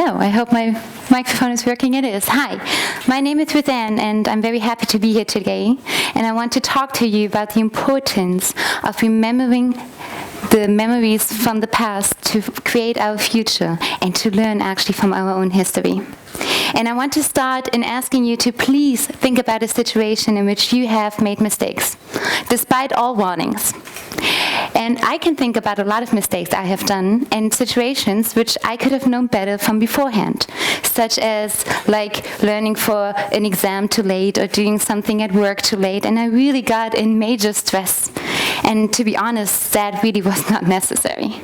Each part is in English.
Hello, I hope my microphone is working. It is. Hi, my name is Ruth-Anne, and I'm very happy to be here today. And I want to talk to you about the importance of remembering the memories from the past to create our future and to learn actually from our own history. And I want to start in asking you to please think about a situation in which you have made mistakes, despite all warnings. And I can think about a lot of mistakes I have done and situations which I could have known better from beforehand, such as like learning for an exam too late or doing something at work too late, and I really got in major stress. And to be honest, that really was not necessary.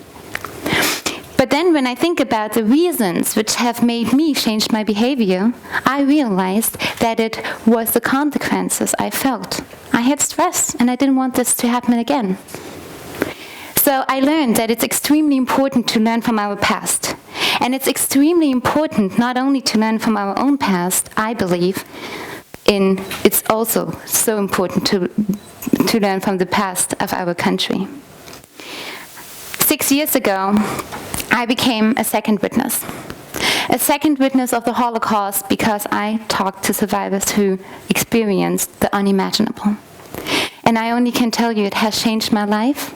But then when I think about the reasons which have made me change my behavior, I realized that it was the consequences I felt. I had stress and I didn't want this to happen again. So I learned that it's extremely important to learn from our past. And it's extremely important not only to learn from our own past, I believe, it's also so important to learn from the past of our country. 6 years ago, I became a second witness. A second witness of the Holocaust because I talked to survivors who experienced the unimaginable. And I only can tell you it has changed my life,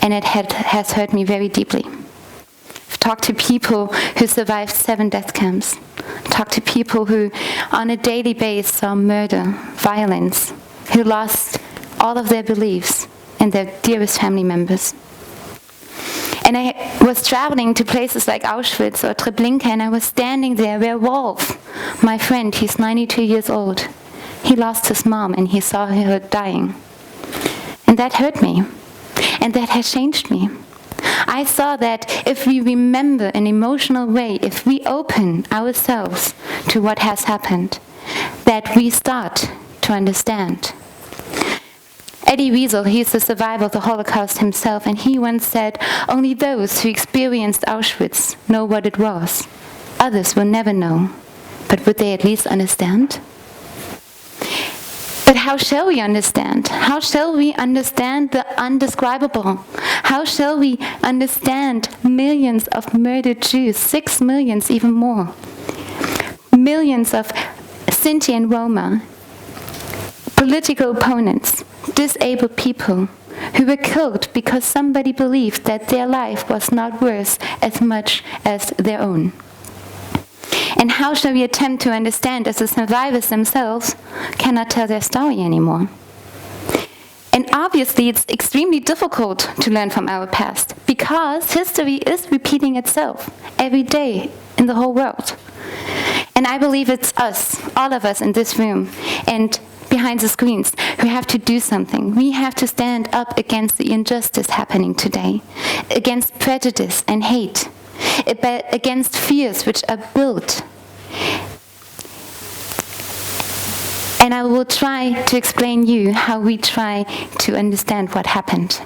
and it has hurt me very deeply. I've talked to people who survived 7 death camps. I've talked to people who on a daily basis saw murder, violence, who lost all of their beliefs and their dearest family members. And I was traveling to places like Auschwitz or Treblinka, and I was standing there where Wolf, my friend, he's 92 years old, he lost his mom and he saw her dying. And that hurt me. And that has changed me. I saw that if we remember in an emotional way, if we open ourselves to what has happened, that we start to understand. Eddie Wiesel, he's a survivor of the Holocaust himself, and he once said, "Only those who experienced Auschwitz know what it was. Others will never know. But would they at least understand?" But how shall we understand? How shall we understand the undescribable? How shall we understand millions of murdered Jews, 6 million, even more? Millions of Sinti and Roma, political opponents, disabled people who were killed because somebody believed that their life was not worth as much as their own. And how shall we attempt to understand as the survivors themselves cannot tell their story anymore? And obviously it's extremely difficult to learn from our past because history is repeating itself every day in the whole world. And I believe it's us, all of us in this room and behind the screens, who have to do something. We have to stand up against the injustice happening today, against prejudice and hate, against fears which are built. And I will try to explain you how we try to understand what happened.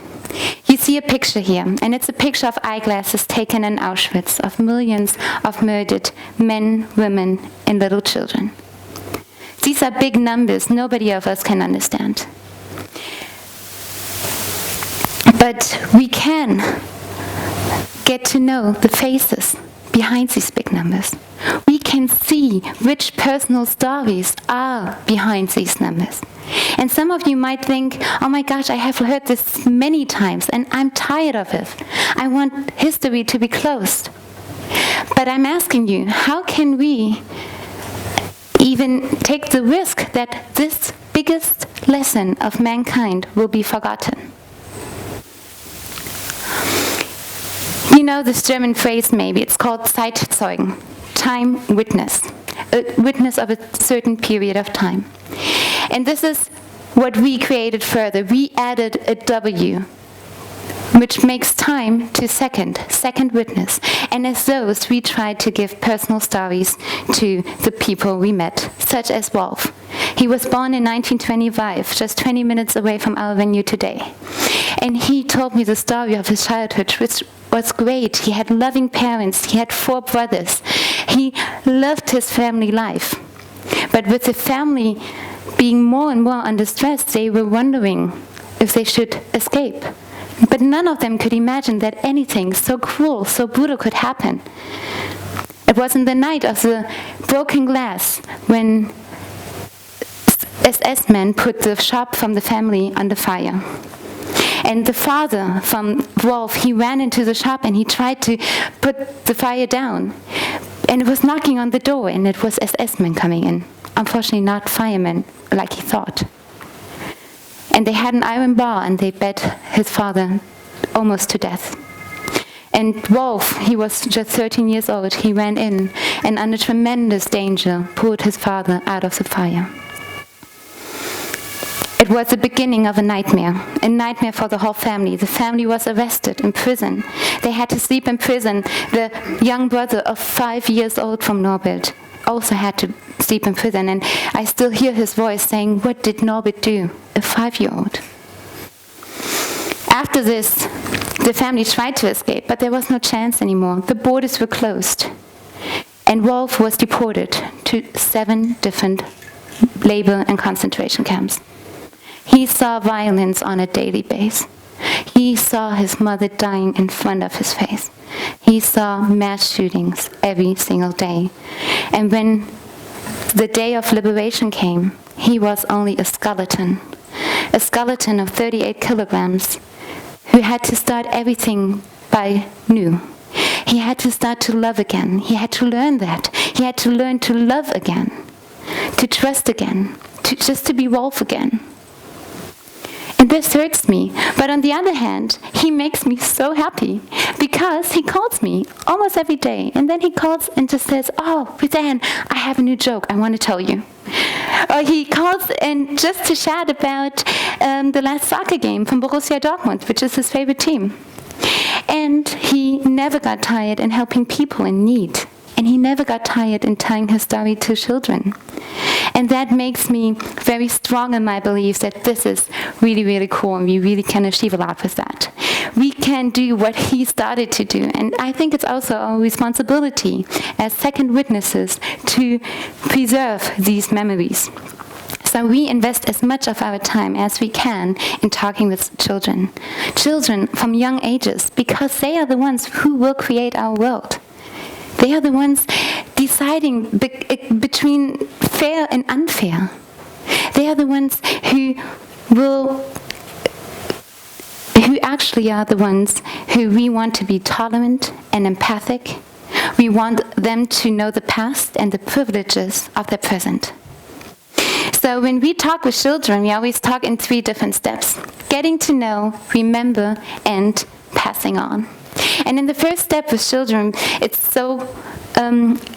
You see a picture here, and it's a picture of eyeglasses taken in Auschwitz of millions of murdered men, women, and little children. These are big numbers nobody of us can understand. But we can get to know the faces behind these big numbers. We can see which personal stories are behind these numbers. And some of you might think, oh my gosh, I have heard this many times and I'm tired of it. I want history to be closed. But I'm asking you, how can we even take the risk that this biggest lesson of mankind will be forgotten? You know this German phrase maybe, it's called Zeitzeugen, time witness, a witness of a certain period of time. And this is what we created further. We added a W, which makes time to second witness. And as those, we tried to give personal stories to the people we met, such as Wolf. He was born in 1925, just 20 minutes away from our venue today. And he told me the story of his childhood, which was great. He had loving parents. He had 4 brothers. He loved his family life. But with the family being more and more under stress, they were wondering if they should escape. But none of them could imagine that anything so cruel, so brutal could happen. A It was in the night of the broken glass when SS men put the shop from the family under fire. And the father from Wolf, he ran into the shop and he tried to put the fire down. And it was knocking on the door, and it was SS men coming in. Unfortunately, not firemen, like he thought. And they had an iron bar, and they beat his father almost to death. And Wolf, he was just 13 years old. He ran in, and under tremendous danger, pulled his father out of the fire. It was the beginning of a nightmare for the whole family. The family was arrested in prison. They had to sleep in prison. The young brother of 5 years old from Norbert also had to sleep in prison. And I still hear his voice saying, "What did Norbert do?" A 5-year-old. After this, the family tried to escape, but there was no chance anymore. The borders were closed. And Wolf was deported to 7 different labor and concentration camps. He saw violence on a daily basis. He saw his mother dying in front of his face. He saw mass shootings every single day. And when the day of liberation came, he was only a skeleton of 38 kilograms, who had to start everything by new. He had to start to love again. He had to learn that. He had to learn to love again, to trust again, just to be Wolf again. And this hurts me. But on the other hand, he makes me so happy because he calls me almost every day. And then he calls and just says, "Oh, Ruth-Anne, I have a new joke I want to tell you." Or he calls and just to chat about the last soccer game from Borussia Dortmund, which is his favorite team. And he never got tired in helping people in need. And he never got tired in telling his story to children. And that makes me very strong in my belief that this is really, really cool, and we really can achieve a lot with that. We can do what he started to do. And I think it's also our responsibility as second witnesses to preserve these memories. So we invest as much of our time as we can in talking with children from young ages, because they are the ones who will create our world. They are the ones deciding between fair and unfair. They are the ones who actually are the ones who we want to be tolerant and empathic. We want them to know the past and the privileges of the present. So when we talk with children, we always talk in 3 different steps: getting to know, remember, and passing on. And in the first step with children, it's so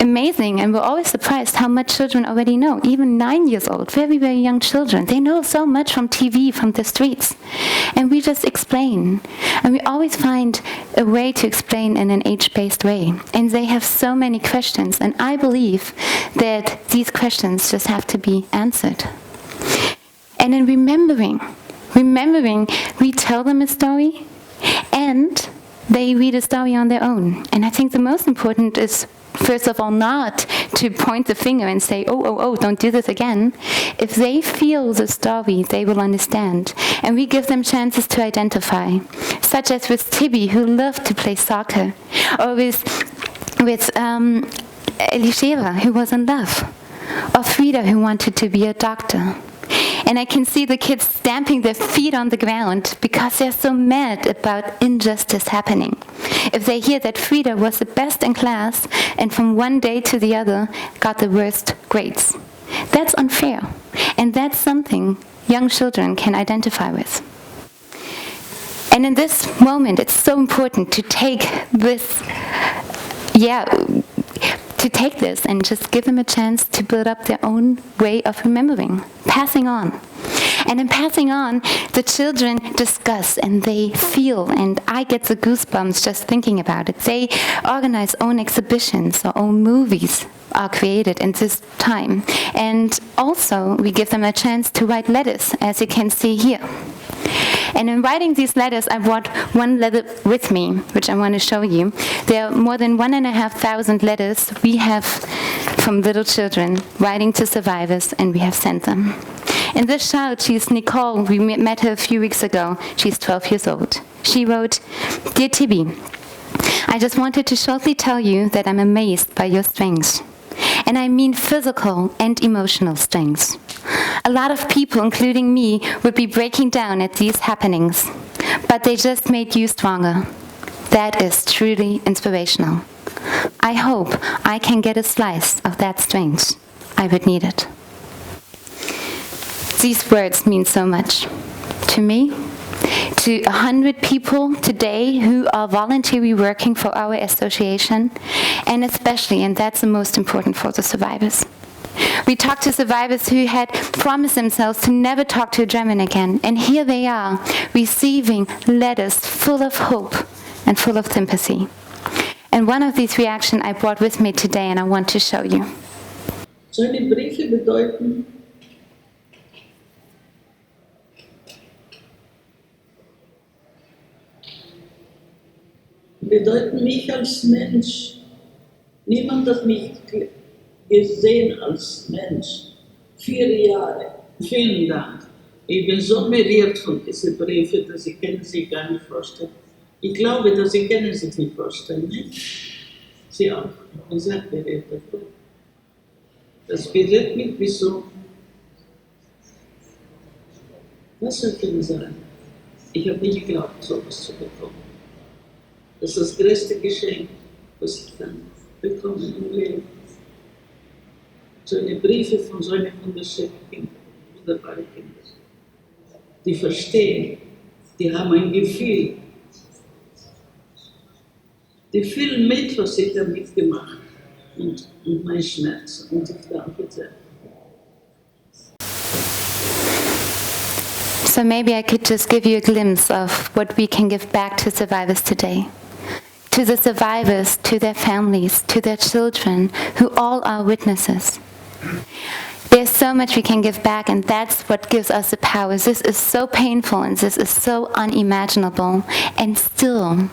amazing, and we're always surprised how much children already know. Even 9 years old, very, very young children, they know so much from TV, from the streets. And we just explain. And we always find a way to explain in an age-based way. And they have so many questions, and I believe that these questions just have to be answered. And in remembering, we tell them a story, and they read a story on their own. And I think the most important is, first of all, not to point the finger and say, oh, don't do this again. If they feel the story, they will understand. And we give them chances to identify, such as with Tibi, who loved to play soccer, or with Elisheva, who was in love, or Frida, who wanted to be a doctor. And I can see the kids stamping their feet on the ground because they're so mad about injustice happening. If they hear that Frida was the best in class and from one day to the other got the worst grades. That's unfair. And that's something young children can identify with. And in this moment, it's so important to take this, and just give them a chance to build up their own way of remembering, passing on. And in passing on, the children discuss and they feel, and I get the goosebumps just thinking about it. They organize own exhibitions or own movies are created in this time. And also, we give them a chance to write letters, as you can see here. And in writing these letters, I brought one letter with me, which I want to show you. There are more than 1,500 letters we have from little children writing to survivors, and we have sent them. And this child, she's Nicole. We met her a few weeks ago. She's 12 years old. She wrote, "Dear Tibi, I just wanted to shortly tell you that I'm amazed by your strengths. And I mean physical and emotional strengths. A lot of people, including me, would be breaking down at these happenings, but they just made you stronger. That is truly inspirational. I hope I can get a slice of that strength. I would need it. These words mean so much to me, to 100 people today who are voluntarily working for our association, and especially, and that's the most important, for the survivors. We talked to survivors who had promised themselves to never talk to a German again, and here they are, receiving letters full of hope and full of sympathy. And one of these reactions I brought with me today, and I want to show you. Solche Briefe bedeuten mich als Mensch. Niemand hat mich gesehen als Mensch. 4 Jahre. Vielen Dank. Ich bin so berührt von diesen Briefen, dass Sie können sich gar nicht vorstellen. Ich glaube, dass Sie können sich nicht vorstellen, nicht? Sie auch. Ich bin sehr berührt davon. Das berührt mich wie so. Was soll ich Ihnen sagen? Ich habe nicht geglaubt, sowas zu bekommen. Das ist das größte Geschenk, was ich dann bekomme im Leben. So eine Briefe von so einem wunderschönen Kind, wunderbaren Kindern. Die verstehen, die haben ein Gefühl. Die fühlen mit, was ich da mitgemacht habe und mein Schmerz. Und ich danke sehr. So maybe I could just give you a glimpse of what we can give back to survivors today. To the survivors, to their families, to their children, who all are witnesses. There's so much we can give back, and that's what gives us the power. This is so painful, and this is so unimaginable, and still,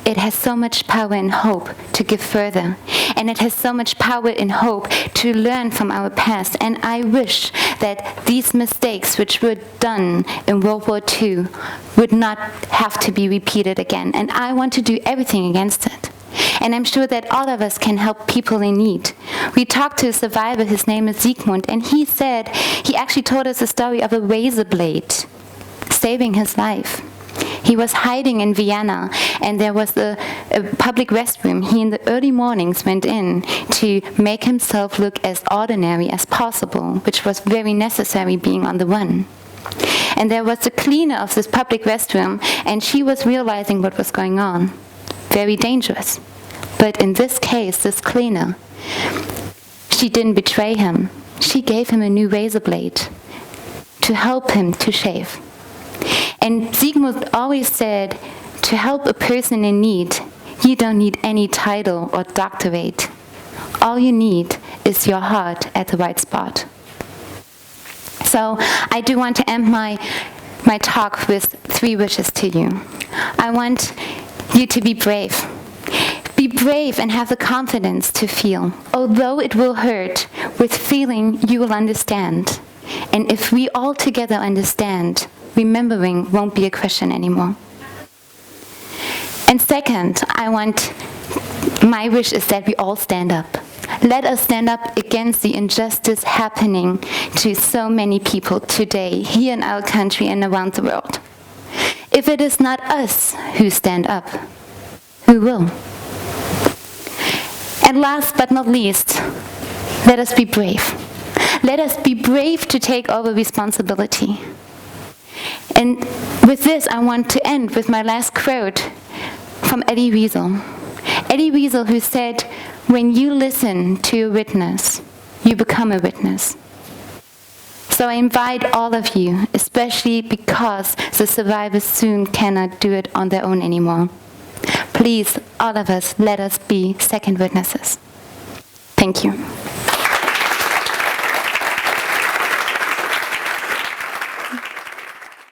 it has so much power and hope to give further. And it has so much power and hope to learn from our past. And I wish that these mistakes which were done in World War II would not have to be repeated again. And I want to do everything against it. And I'm sure that all of us can help people in need. We talked to a survivor, his name is Sigmund, and he said, he actually told us a story of a razor blade saving his life. He was hiding in Vienna, and there was a public restroom. He in the early mornings went in to make himself look as ordinary as possible, which was very necessary being on the run. And there was the cleaner of this public restroom, and she was realizing what was going on. Very dangerous. But in this case, this cleaner, she didn't betray him. She gave him a new razor blade to help him to shave. And Sigmund always said, to help a person in need, you don't need any title or doctorate. All you need is your heart at the right spot. So I do want to end my talk with 3 wishes to you. I want you to be brave. Be brave and have the confidence to feel. Although it will hurt, with feeling you will understand. And if we all together understand, remembering won't be a question anymore. And second, my wish is that we all stand up. Let us stand up against the injustice happening to so many people today, here in our country and around the world. If it is not us who stand up, who will? And last but not least, let us be brave. Let us be brave to take over responsibility. And with this, I want to end with my last quote from Elie Wiesel. Elie Wiesel, who said, when you listen to a witness, you become a witness. So I invite all of you, especially because the survivors soon cannot do it on their own anymore. Please, all of us, let us be second witnesses. Thank you.